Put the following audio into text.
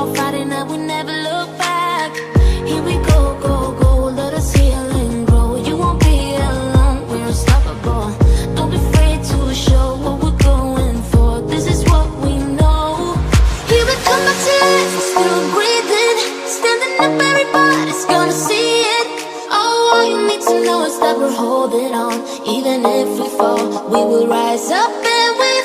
on Friday night, we never look back. Here we go, go, go, let us heal and grow. You won't be alone, we're unstoppable. Don't be afraid to show what we're going for. This is what we know. Here we come back to life, we're still breathing. Standing up, everybody's gonna see it. Oh, all you need to know is that we're holding on. Even if we fall, we will rise up and we